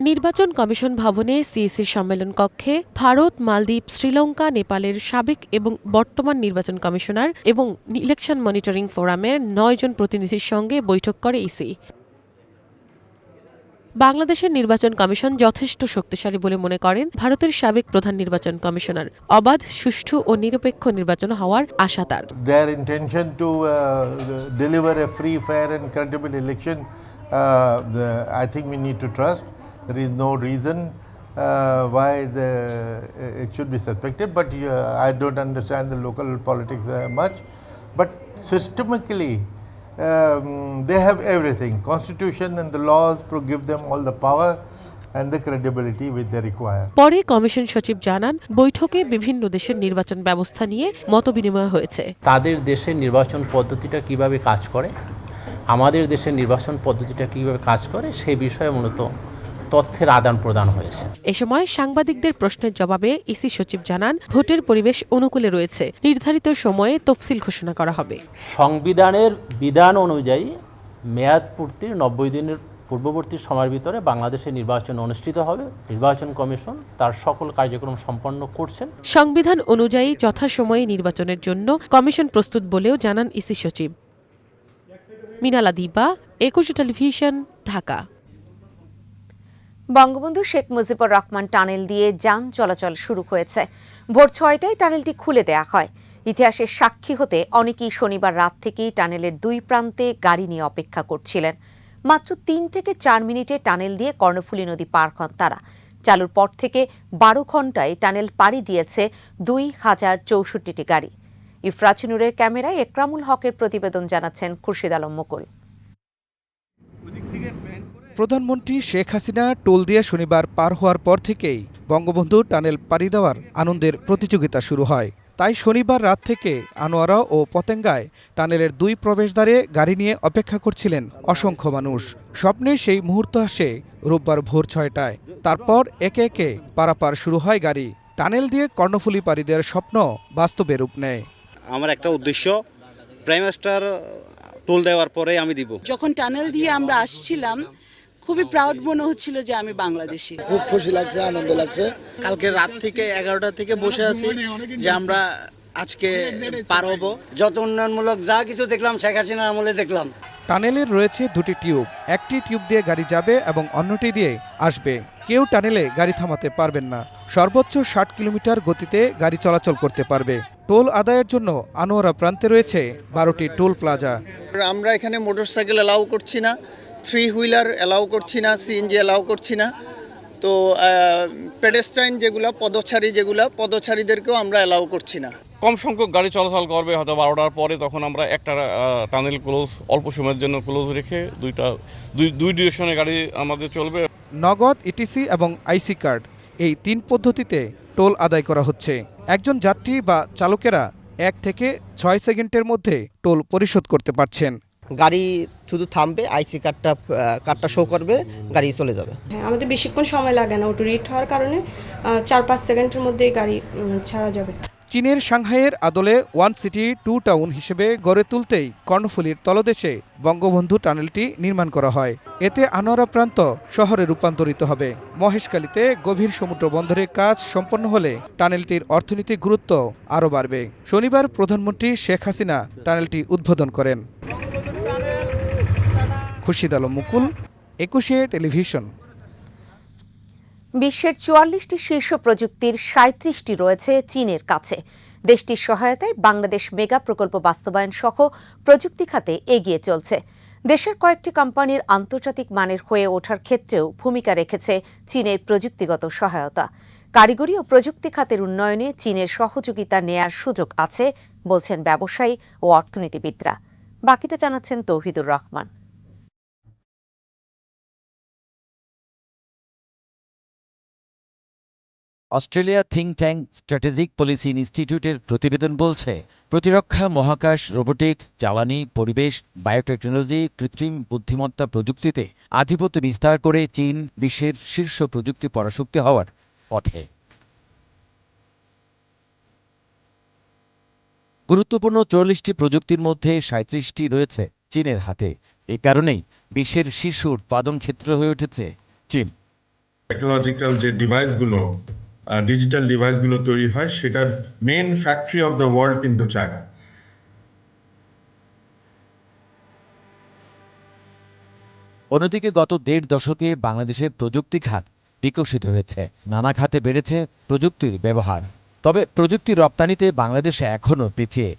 Speaker 21: নির্বাচন কমিশন ভবনে সিইসির সম্মেলন কক্ষে ভারত, মালদ্বীপ, শ্রীলঙ্কা, নেপালের সাবেক এবং বর্তমান নির্বাচন কমিশনার এবং ইলেকশন মনিটরিং ফোরামের 9 জন প্রতিনিধির সঙ্গে বৈঠক করে ইসি। বাংলাদেশের নির্বাচন কমিশন যথেষ্ট শক্তিশালী বলে মনে করেন ভারতের সাবেক প্রধান নির্বাচন কমিশনার। অবাধ, সুষ্ঠু ও নিরপেক্ষ নির্বাচন হওয়ার আশা তার।
Speaker 5: Their intention to deliver a free, fair and credible election, I think we need to trust. There is no reason why it should be suspected, but I don't understand the local politics much. But systemically, they have everything. Constitution and the laws give them all the power and the credibility which they require.
Speaker 21: পরে কমিশন সচিব জানান, বৈঠকে বিভিন্ন দেশের নির্বাচন ব্যবস্থা নিয়ে মতবিনিময় হয়েছে।
Speaker 6: তাদের দেশের নির্বাচন পদ্ধতিটা কিভাবে কাজ করে, আমাদের দেশের নির্বাচন পদ্ধতিটা কিভাবে কাজ করে, সেই বিষয়ে মূলত তথ্যের আদান প্রদান হয়েছে।
Speaker 21: এ সময় সাংবাদিকদের প্রশ্নের জবাবে ইসি সচিব জানান, ভোটের পরিবেশ অনুকূলে রয়েছে। নির্ধারিত সময়ে তফসিল ঘোষণা করা হবে।
Speaker 6: সংবিধানের বিধান অনুযায়ী মেয়াদ পূর্তির 90 দিনের পূর্ববর্তী সময়ের ভিতরে বাংলাদেশে নির্বাচন অনুষ্ঠিত হবে। নির্বাচন কমিশন তার সকল কার্যক্রম সম্পন্ন করছেন।
Speaker 21: সংবিধান অনুযায়ী যথাসময়ে নির্বাচনের জন্য কমিশন প্রস্তুত বলেও জানান ইসি সচিব। মিনালা দিবা, 21 টেলিভিশন, ঢাকা।
Speaker 1: বঙ্গবন্ধু শেখ মুজিবুর রহমান টানেল দিয়ে যান চলাচল শুরু হয়েছে। ভোর 6টায় টানেলটি খুলে দেয়া হয়। ইতিহাসের সাক্ষী হতে অনেকেই শনিবার রাত থেকেই টানেলের 2 প্রান্তে গাড়ি নিয়ে অপেক্ষা করছিলেন। মাত্র 3 থেকে 4 মিনিটে টানেল দিয়ে কর্ণফুলী নদী পার হন তারা। চালুর পর থেকে 12 ঘণ্টায় টানেল পাড়ি দিয়েছে 2064টি গাড়ি। ইফরাচিনুরের ক্যামেরায় একরামুল হকের প্রতিবেদন, জানাচ্ছেন খুরশিদ আলম মুকুল।
Speaker 7: প্রধানমন্ত্রী শেখ হাসিনা টোল দিয়ে শনিবার পার হওয়ার পর থেকেই বঙ্গবন্ধু টানেল পাড়ি দেওয়ার আনন্দের প্রতিযোগিতা শুরু হয়। তাই শনিবার রাত থেকে আনোয়ারা ও পতেঙ্গায় টানেলের 2 প্রবেশদ্বারে গাড়ি নিয়ে অপেক্ষা করছিলেন অসংখ্য মানুষ। স্বপ্নে সেই মুহূর্ত আসে রোববার ভোর 6টায়। তারপর একে একে পারাপার শুরু হয় গাড়ি। টানেল দিয়ে কর্ণফুলী পাড়ি দেওয়ার স্বপ্ন বাস্তবে রূপ নেয়।
Speaker 8: আমার একটা উদ্দেশ্য, প্রাইম মিনিস্টার টোল দেওয়ার পরে আমি দিব।
Speaker 27: যখন টানেল দিয়ে আমরা আসছিলাম,
Speaker 8: খুবই প্রাউড মনে হচ্ছিল যে আমি বাংলাদেশি।
Speaker 9: খুব খুশি লাগছে, আনন্দ লাগছে।
Speaker 11: কালকে রাত থেকে 11টা থেকে বসে আছি যে আমরা আজকে পার হব।
Speaker 9: যত উন্নয়নমূলক যা কিছু দেখলাম শেখ হাসিনার আমলে দেখলাম।
Speaker 7: টানেলের রয়েছে দুটি টিউব, একটি টিউব দিয়ে গাড়ি যাবে এবং অন্যটি দিয়ে আসবে। কেউ টানেলে গাড়ি থামাতে পারবেন না। সর্বোচ্চ 60 কিলোমিটার গতিতে গাড়ি চলাচল করতে পারবে। টোল আদায়ের জন্য আনোয়ারা প্রান্তে রয়েছে 12টি টোল প্লাজা।
Speaker 11: আমরা এখানে মোটরসাইকেল অ্যালাউ করছি না, 3 হুইলার অ্যালাউ করছি না, সিএনজি অ্যালাউ করছি না। তো পেডেস্ট্রাইন যেগুলো পদচারীদেরকেও আমরা অ্যালাউ করছি না।
Speaker 20: কম সংখ্যক গাড়ি চলাচল করবে হয়তো 12টার পরে, তখন আমরা একটা টানেল ক্লোজ অল্প সময়ের জন্য ক্লোজ রেখে দুই ডিরেকশনে গাড়ি আমাদের চলবে।
Speaker 7: নগদ, ইটিসি এবং আইসি কার্ড, এই 3 পদ্ধতিতে টোল আদায় করা হচ্ছে। একজন যাত্রী বা চালকেরা 1 থেকে 6 সেকেন্ডের মধ্যে টোল পরিশোধ করতে পারছেন।
Speaker 11: গাড়ি শুধু থামবে, আইসি কার্ডটা শো করবে, গাড়ি চলে যাবে।
Speaker 12: হ্যাঁ, আমাদের বেশিক্ষণ সময় লাগে না, অটো রিড হওয়ার কারণে 4-5 সেকেন্ডের মধ্যেই গাড়ি ছাড়া যাবে।
Speaker 7: চীনের সাংহাইয়ের আদলে 1 সিটি 2 টাউন হিসেবে গড়ে তুলতেই কর্ণফুলীর তলদেশে বঙ্গবন্ধু টানেলটি নির্মাণ করা হয়। এতে আনোয়ারা প্রান্ত শহরে রূপান্তরিত হবে। মহেশখালীতে গভীর সমুদ্র বন্দরের কাজ সম্পন্ন হলে টানেলটির অর্থনৈতিক গুরুত্ব আরও বাড়বে। শনিবার প্রধানমন্ত্রী শেখ হাসিনা টানেলটি উদ্বোধন করেন। খুরশিদ আলম মুকুল, 21 টেলিভিশন।
Speaker 1: বিশ্বের 44টি শীর্ষ প্রযুক্তির 37টি রয়েছে চীনের কাছে। দেশটির সহায়তায় বাংলাদেশ মেগা প্রকল্প বাস্তবায়ন সহ প্রযুক্তি খাতে এগিয়ে চলছে। দেশের কয়েকটি কোম্পানির আন্তর্জাতিক মানের হয়ে ওঠার ক্ষেত্রেও ভূমিকা রেখেছে চীনের প্রযুক্তিগত সহায়তা। কারিগরি ও প্রযুক্তি খাতের উন্নয়নে চীনের সহযোগিতা নেয়ার সুযোগ আছে বলছেন ব্যবসায়ী ও অর্থনীতিবিদরা। বাকিটা জানাচ্ছেন Touhidur Rahman.
Speaker 13: Australia think tank strategic policy ইনস্টিটিউটের প্রতিবেদন বলছে, প্রতিরক্ষা, মহাকাশ, রোবোটিক্স, জ্বালানি, পরিবেশ, বায়োটেকনোলজি, কৃত্রিম বুদ্ধিমত্তা প্রযুক্তিতে আধিপত্য বিস্তার করে চীন বিশ্বের শীর্ষ প্রযুক্তি পরাশক্তি হওয়ার পথে। গুরুত্বপূর্ণ 44টি প্রযুক্তির মধ্যে 37টি রয়েছে চীনের হাতে। এ কারণেই বিশ্বের শীর্ষ উৎপাদন ক্ষেত্র হয়ে উঠেছে চীন।
Speaker 14: টেকনোলজিক্যাল যে ডিভাইসগুলো, ডিজিটাল ডিভাইসগুলো তৈরি হয়, সেটার main factory of the world কিন্তু চায়না।
Speaker 13: অন্যদিকে গত 1.5 দশকে বাংলাদেশের প্রযুক্তি খাত বিকশিত হয়েছে। নানা খাতে বেড়েছে প্রযুক্তির ব্যবহার। তবে প্রযুক্তি রপ্তানিতে বাংলাদেশ এখনও পিছিয়ে।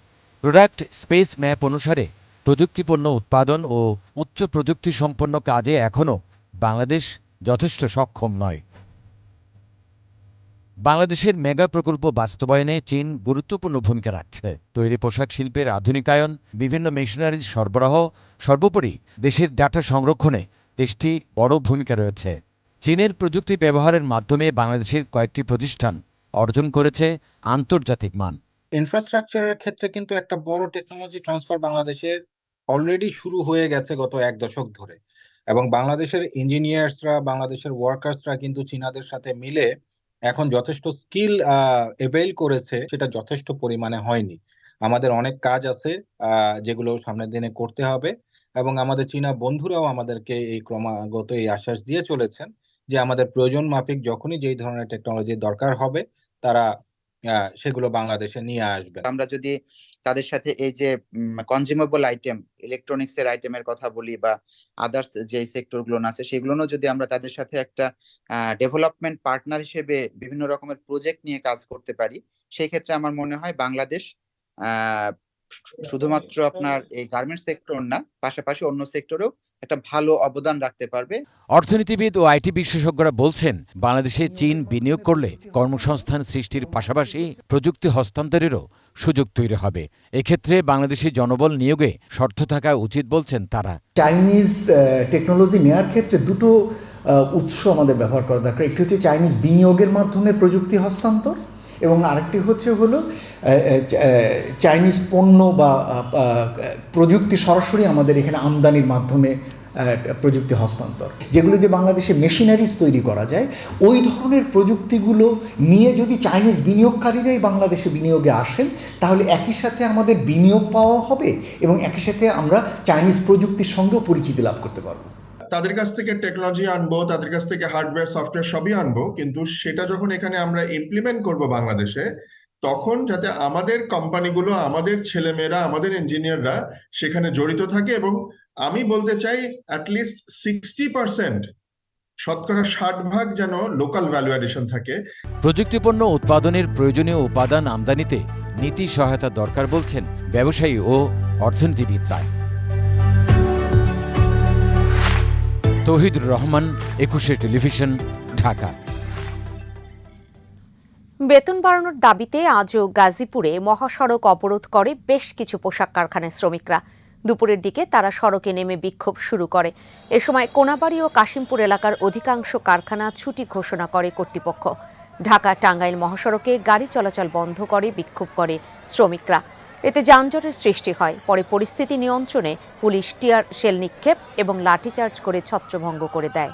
Speaker 13: প্রোডাক্ট স্পেস ম্যাপ অনুসারে প্রযুক্তিপণ্য উৎপাদন ও উচ্চ প্রযুক্তি সম্পন্ন কাজে এখনও বাংলাদেশ যথেষ্ট সক্ষম নয়। বাংলাদেশের মেগা প্রকল্প বাস্তবায়নে চীন গুরুত্বপূর্ণ ভূমিকা রাখছে। তৈরি পোশাক শিল্পের আধুনিকায়ন, বিভিন্ন মেশিনারিজ সরবরাহ, সর্বোপরি দেশের ডাটা সংরক্ষণে দেশটি বড় ভূমিকা রয়েছে। চীনের প্রযুক্তি ব্যবহারের মাধ্যমে বাংলাদেশের কয়েকটি প্রতিষ্ঠান অর্জন করেছে আন্তর্জাতিক মান।
Speaker 27: ইনফ্রাস্ট্রাকচারের ক্ষেত্রে কিন্তু একটা বড় টেকনোলজি ট্রান্সফার বাংলাদেশের অলরেডি শুরু হয়ে গেছে গত 1 দশক ধরে, এবং বাংলাদেশের ইঞ্জিনিয়ার্সরা, বাংলাদেশের ওয়ার্কার্সরা কিন্তু চীনাদের সাথে মিলে এখন যথেষ্ট স্কিল এভেইল করেছে। সেটা যথেষ্ট পরিমাণে হয়নি। আমাদের অনেক কাজ আছে যেগুলো সামনের দিনে করতে হবে, এবং আমাদের চীনা বন্ধুরাও আমাদেরকে এই ক্রমাগত এই আশ্বাস দিয়ে চলেছেন যে আমাদের প্রয়োজন মাফিক যখনই যেই ধরনের টেকনোলজির দরকার হবে তারা সেগুলো বাংলাদেশে নিয়ে আসবে।
Speaker 28: আমরা যদি তাদের সাথে এই যে কনজিউমেবল আইটেম, ইলেকট্রনিক্সের আইটেমের কথা বলি বা আদার্স যে সেক্টরগুলো আছে, সেগুলোও যদি আমরা তাদের সাথে একটা ডেভেলপমেন্ট পার্টনার হিসেবে বিভিন্ন রকমের প্রজেক্ট নিয়ে কাজ করতে পারি, সেই ক্ষেত্রে আমার মনে হয় বাংলাদেশ শুধুমাত্র আপনার এই গার্মেন্টস সেক্টর না, পাশাপাশি অন্য সেক্টরেও একটা ভালো অবদান রাখতে পারবে।
Speaker 13: অর্থনীতিবিদ ও আইটি বিশেষজ্ঞরা বলছেন, বাংলাদেশে চীন বিনিয়োগ করলে কর্মসংস্থান সৃষ্টির পাশাপাশি প্রযুক্তি হস্তান্তরেরও সুযোগ তৈরি হবে। এক্ষেত্রে বাংলাদেশি জনবল নিয়োগে শর্ত থাকা উচিত বলছেন তারা।
Speaker 29: চাইনিজ টেকনোলজি নেওয়ার ক্ষেত্রে দুটো উৎস আমাদের ব্যবহার করা দরকার। একটি হচ্ছে চাইনিজ বিনিয়োগের মাধ্যমে প্রযুক্তি হস্তান্তর, এবং আরেকটি হলো চাইনিজ পণ্য বা প্রযুক্তি সরাসরি আমাদের এখানে আমদানির মাধ্যমে প্রযুক্তি হস্তান্তর। যেগুলো দিয়ে বাংলাদেশে মেশিনারিজ তৈরি করা যায়, ওই ধরনের প্রযুক্তিগুলো নিয়ে যদি চাইনিজ বিনিয়োগকারীরাই বাংলাদেশে বিনিয়োগে আসেন, তাহলে একই সাথে আমাদের বিনিয়োগ পাওয়া হবে এবং একই সাথে আমরা চাইনিজ প্রযুক্তির সঙ্গেও পরিচিতি লাভ করতে পারবো।
Speaker 14: তাদের কাছ থেকে টেকনোলজি আনবো, তাদের কাছ থেকে হার্ডওয়্যার সফটওয়্যার সবই আনবো, কিন্তু সেটা যখন এখানে আমরা ইমপ্লিমেন্ট করব বাংলাদেশে, তখন যাতে আমাদের কোম্পানিগুলো, আমাদের ছেলেমেয়েরা, আমাদের ইঞ্জিনিয়াররা সেখানে জড়িত থাকে, এবং আমি বলতে চাই অ্যাটলিস্ট 60%, শতকরা 60% যেন লোকাল ভ্যালু অ্যাডিশন থাকে।
Speaker 13: প্রযুক্তিপণ্য উৎপাদনের প্রয়োজনীয় উপাদান আমদানিতে নীতি সহায়তা দরকার বলছেন ব্যবসায়ী ও অর্থনীতিবিদরা। তৌহিদুর রহমান, 21 টেলিভিশন, ঢাকা।
Speaker 1: বেতন বাড়ানোর দাবিতে আজও গাজীপুরে মহাসড়ক অবরোধ করে বেশ কিছু পোশাক কারখানার শ্রমিকরা। দুপুরের দিকে তারা সড়কে নেমে বিক্ষোভ শুরু করে। এ সময় কোনাবাড়ি ও কাশিমপুর এলাকার অধিকাংশ কারখানা ছুটি ঘোষণা করে কর্তৃপক্ষ। ঢাকা টাঙ্গাইল মহাসড়কে গাড়ি চলাচল বন্ধ করে বিক্ষোভ করে শ্রমিকরা। এতে যানজটের সৃষ্টি হয়। পরে পরিস্থিতি নিয়ন্ত্রণে পুলিশ টিয়ার শেল নিক্ষেপ এবং লাঠিচার্জ করে ছত্রভঙ্গ করে দেয়।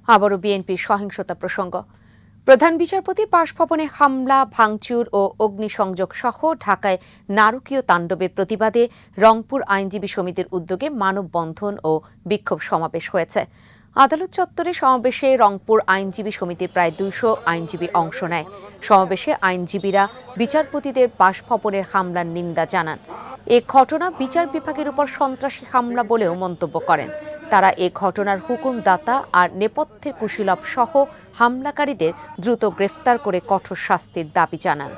Speaker 1: আবারও বিএনপির সহিংসতা প্রসঙ্গ। প্রধান বিচারপতির বাসভবনে হামলা, ভাঙচুর ও অগ্নিসংযোগ সহ ঢাকায় নারকীয় তাণ্ডবের প্রতিবাদে রংপুর আইনজীবী সমিতির উদ্যোগে মানববন্ধন ও বিক্ষোভ সমাবেশ হয়েছে। আদালত চত্বরে সমাবেশে রংপুর আইনজীবী সমিতির প্রায় 200 আইনজীবী অংশ নেয়। সমাবেশে আইনজীবীরা বিচারপতিদের বাসভবনের হামলার নিন্দা জানান। এ ঘটনা বিচার বিভাগের উপর সন্ত্রাসী হামলা বলেও মন্তব্য করেন। তারা এ ঘটনার হুকুমদাতা আর নেপথ্যের কুশীলব সহ হামলাকারীদের দ্রুত গ্রেফতার করে কঠোর শাস্তির দাবি জানান।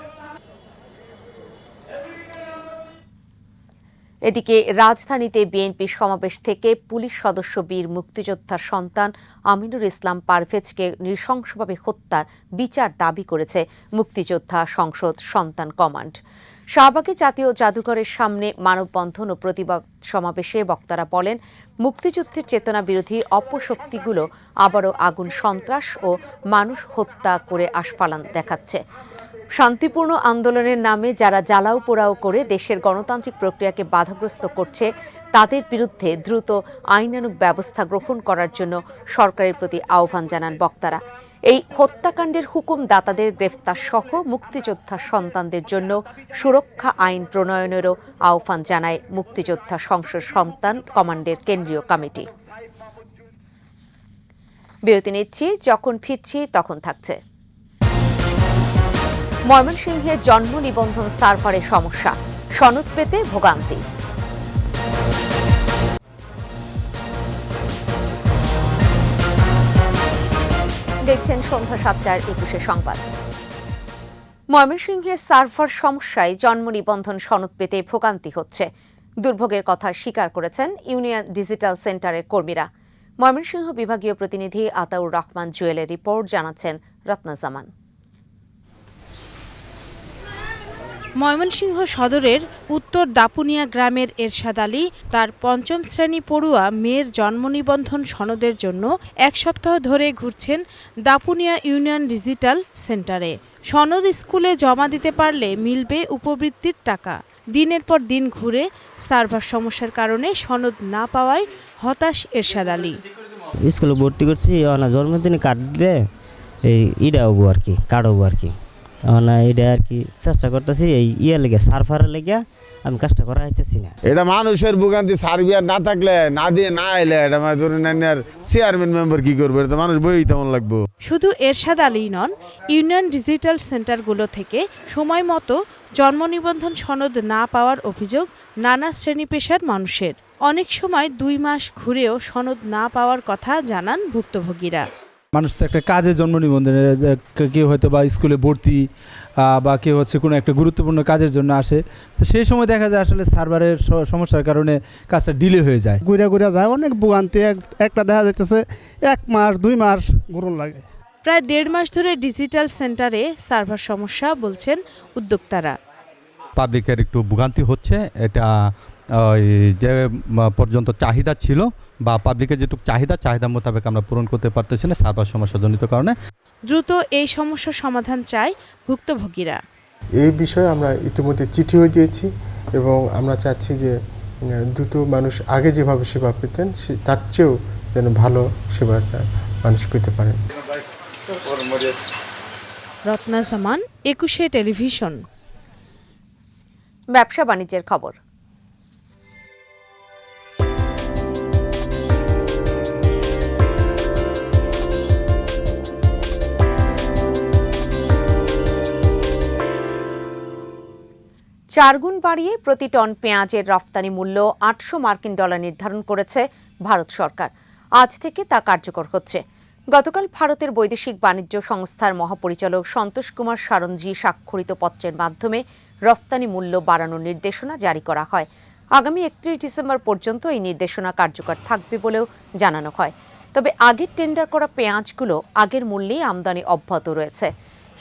Speaker 1: এদিকে রাজধানীতে বিএনপি সমাবেশ থেকে পুলিশ সদস্য বীর মুক্তিযোদ্ধার সন্তান আমিনুর ইসলাম পারভেজকে নৃশংসভাবে হত্যার বিচার দাবি করেছে মুক্তিযোদ্ধা সংসদ সন্তান কমান্ড। শাহবাগে জাতীয় জাদুঘরের সামনে মানববন্ধন ও প্রতিবাদ সমাবেশে বক্তারা বলেন, মুক্তিযুদ্ধের চেতনা বিরোধী অপশক্তিগুলো আবারও আগুন, সন্ত্রাস ও মানুষ হত্যা করে আস্ফালন দেখাচ্ছে। শান্তিপূর্ণ আন্দোলনের নামে যারা জ্বালাও পোড়াও করে দেশের গণতান্ত্রিক প্রক্রিয়াকে বাধাগ্রস্ত করছে, তাদের বিরুদ্ধে দ্রুত আইনানুগ ব্যবস্থা গ্রহণ করার জন্য সরকারের প্রতি আহ্বান জানান বক্তারা। এই হত্যাকাণ্ডের হুকুমদাতাদের গ্রেফতার সহ মুক্তিযোদ্ধা সন্তানদের জন্য সুরক্ষা আইন প্রণয়নেরও আহ্বান জানায় মুক্তিযোদ্ধা সংসদ সন্তান কমান্ডের কেন্দ্রীয় কমিটি। বিরতি নিচ্ছি, যখন ফিরছি তখন থাকছে। ময়মনসিংহে জন্ম নিবন্ধন সার্ভারে সমস্যা, সনদ পেতে ভোগান্তি। দেখছেন সন্ধ্যা 7টার 21 সংবাদ। ময়মনসিংহে সার্ভার সমস্যায় জন্ম নিবন্ধন সনদ পেতে ভোগান্তি হচ্ছে। দুর্ভোগের কথা স্বীকার করেছেন ইউনিয়ন ডিজিটাল সেন্টারের কর্মীরা। ময়মনসিংহ বিভাগীয় প্রতিনিধি আতাউর রহমান জুয়েলের রিপোর্ট, জানাচ্ছেন রত্না জামান।
Speaker 4: ময়মনসিংহ সদরের উত্তর দাপুনিয়া গ্রামের এরশাদ আলী তার 5ম শ্রেণী পড়ুয়া মেয়ের জন্ম নিবন্ধন সনদের জন্য 1 সপ্তাহ ধরে ঘুরছেন দাপুনিয়া ইউনিয়ন ডিজিটাল সেন্টারে। সনদ স্কুলে জমা দিতে পারলে মিলবে উপবৃত্তির টাকা। দিনের পর দিন ঘুরে সার্ভার সমস্যার কারণে সনদ না পাওয়ায় হতাশ এরশাদ আলী।
Speaker 10: স্কুলে ভর্তি করছি, জন্মদিনে কার্ড দিলে এই ইডা হবো আর কি, কার্ড হবো আর কি। এটা আর কি চেষ্টা করতেছি, এই লেগে সার্ভারের লেগে আমি কাজটা করা হইতেছি না।
Speaker 15: এটা মানুষের ভোগান্তি, সার্ভিয়ার না থাকলে, না দিয়ে না এলে এটা ধরুন চেয়ারম্যান মেম্বার কি করবে, এটা মানুষ বই তেমন লাগবে।
Speaker 4: শুধু এরশাদ আলী নন, ইউনিয়ন ডিজিটাল সেন্টারগুলো থেকে সময় মতো জন্ম নিবন্ধন সনদ না পাওয়ার অভিযোগ নানা শ্রেণী পেশার মানুষের। অনেক সময় 2 মাস ঘুরেও সনদ না পাওয়ার কথা জানান ভুক্তভোগীরা।
Speaker 16: মানুষ তো একটা কাজে জন্ম নিবন্ধনে, কেউ হয়তো বা স্কুলে ভর্তি বা কেউ হচ্ছে কোনো একটা গুরুত্বপূর্ণ কাজের জন্য আসে, তো সেই সময় দেখা যায় আসলে সার্ভারের সমস্যার কারণে কাজটা ডিলে হয়ে যায়।
Speaker 17: ঘুরে ঘুরে যায়, অনেক ভোগান্তি। একটা দেখা যাইতেছে 1 মাস 2 মাস ঘুরন লাগে।
Speaker 4: প্রায় 1.5 মাস ধরে ডিজিটাল সেন্টারে সার্ভার সমস্যা বলছেন উদ্যোক্তারা।
Speaker 16: পাবলিকের একটু ভোগান্তি হচ্ছে, এটা যে পর্যন্ত চাহিদা ছিল বা পাবলিকের যেটুকু চাহিদা মোতাবেক আমরা পূরণ করতে পারতেছি না সার্ভার সমস্যাজনিত কারণে।
Speaker 4: দ্রুত এই সমস্যার সমাধান চায় ভুক্তভোগীরা।
Speaker 18: এই বিষয়ে আমরা ইতিমধ্যে চিঠিও দিয়েছি এবং আমরা চাচ্ছি যে দ্রুত মানুষ আগে যেভাবে সেবা পেতেন তার চেয়েও যেন ভালো সেবাটা মানুষ পেতে পারেন।
Speaker 4: রত্না জামান, 21 টেলিভিশন,
Speaker 1: ব্যবসা বাণিজ্যের খবর। চারগুণ বাড়িয়ে প্রতি টন পেঁয়াজের রফতানি মূল্য $800 নির্ধারণ করেছে ভারত সরকার। আজ থেকে তা কার্যকর হচ্ছে। গতকাল ভারতের বৈদেশিক বাণিজ্য সংস্থার মহাপরিচালক সন্তোষ কুমার সারঞ্জি স্বাক্ষরিত পত্রের মাধ্যমে রফতানি মূল্য বাড়ানোর নির্দেশনা জারি করা হয়। আগামী 31 ডিসেম্বর পর্যন্ত এই নির্দেশনা কার্যকর থাকবে বলেও জানানো হয়। তবে আগের টেন্ডার করা পেঁয়াজগুলো আগের মূল্যেই আমদানি অব্যাহত রয়েছে।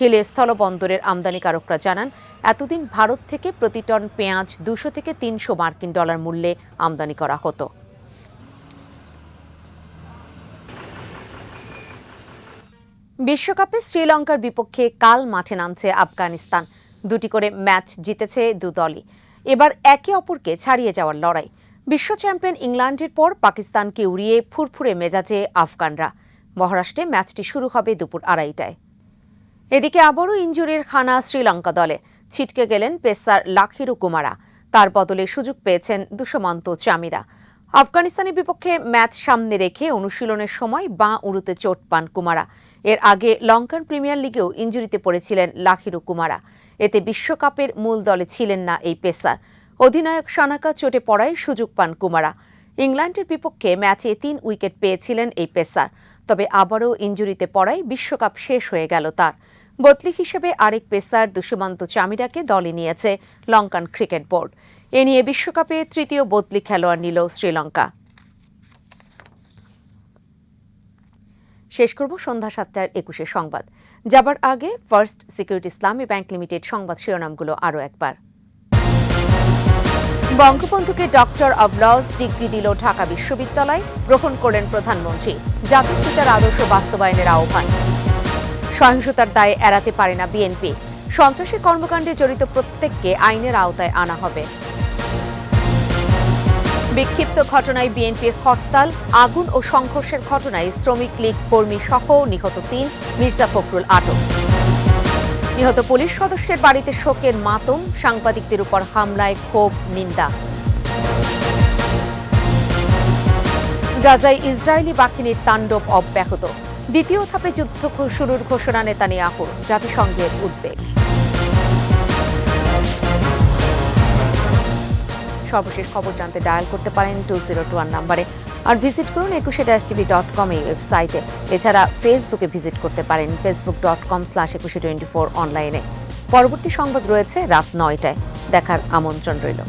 Speaker 1: হিলে স্থলবন্দরের আমদানিকারকরা জানান, এতদিন ভারত থেকে প্রতি টন পেঁয়াজ $200 থেকে $300 মূল্যে আমদানি করা হতো। বিশ্বকাপে শ্রীলঙ্কার বিপক্ষে কাল মাঠে নামছে আফগানিস্তান। 2টি করে ম্যাচ জিতেছে দু দলই। এবার একে অপরকে ছাড়িয়ে যাওয়ার লড়াই। বিশ্ব চ্যাম্পিয়ন ইংল্যান্ডের পর পাকিস্তানকে উড়িয়ে ফুরফুরে মেজাজে আফগানরা। মহারাষ্ট্রে ম্যাচটি শুরু হবে দুপুর 2:30টায়। এদিকে আবারও ইনজুরির খানা শ্রীলঙ্কা দলে। ছিটকে গেলেন পেসার লাখিরু কুমারা। তার বদলে সুযোগ পেয়েছেন দুষ্মন্ত চামিরা। আফগানিস্তানের বিপক্ষে ম্যাচ সামনে রেখে অনুশীলনের সময় বাঁ উরুতে চোট পান কুমারা। এর আগে লঙ্কান প্রিমিয়ার লিগেও ইনজুরিতে পড়েছিলেন লাখিরু কুমারা। এতে বিশ্বকাপের মূল দলে ছিলেন না এই পেসার। অধিনায়ক সানাকা চোটে পড়ায় সুযোগ পান কুমারা। ইংল্যান্ডের বিপক্ষে ম্যাচে 3 উইকেট পেয়েছিলেন এই পেসার। তবে আবারও ইনজুরিতে পড়ায় বিশ্বকাপ শেষ হয়ে গেল তার। বদলি হিসেবে আরেক পেসার দুষ্মন্ত চামিরাকে দলে নিয়েছে লঙ্কান ক্রিকেট বোর্ড। এ নিয়ে বিশ্বকাপে তৃতীয় বদলি খেলোয়াড় নিল শ্রীলঙ্কা। শেষ করব সন্ধ্যা 7:21 সংবাদ। যাবার আগে ফার্স্ট সিকিউরিটি ইসলামী ব্যাংক লিমিটেড সংবাদ শিরোনামগুলো আরও একবার। বঙ্গবন্ধুকে ডক্টর অব লস ডিগ্রি দিল ঢাকা বিশ্ববিদ্যালয়। গ্রহণ করলেন প্রধানমন্ত্রী। জাতির পিতার আদর্শ বাস্তবায়নের আহ্বান। সহিংসতার দায়ে এড়াতে পারে না বিএনপি। সন্ত্রাসী কর্মকাণ্ডে জড়িত প্রত্যেককে আইনের আওতায় আনা হবে। বিক্ষিপ্ত ঘটনায় বিএনপির হরতাল। আগুন ও সংঘর্ষের ঘটনায় শ্রমিক লীগ কর্মী সহ নিহত 3, মির্জা ফখরুল আটক। নিহত পুলিশ সদস্যের বাড়িতে শোকের মাতম। সাংবাদিকদের উপর হামলায় ক্ষোভ, নিন্দা। গাজায় ইসরায়েলি বাহিনীর তাণ্ডব অব্যাহত। দ্বিতীয় ধাপে যুদ্ধ শুরুর ঘোষণা নেতানিয়াহুর। জাতিসংঘের উদ্বেগ। সর্বশেষ খবর জানতে ডায়াল করতে পারেন 2021 নম্বরে, আর ভিজিট করুন 21tv.com এই ওয়েবসাইটে। এছাড়া ফেসবুকে ভিজিট করতে পারেন facebook.com/2124 অনলাইনে। পরবর্তী সংবাদ রয়েছে রাত 9টায়। দেখার আমন্ত্রণ রইল।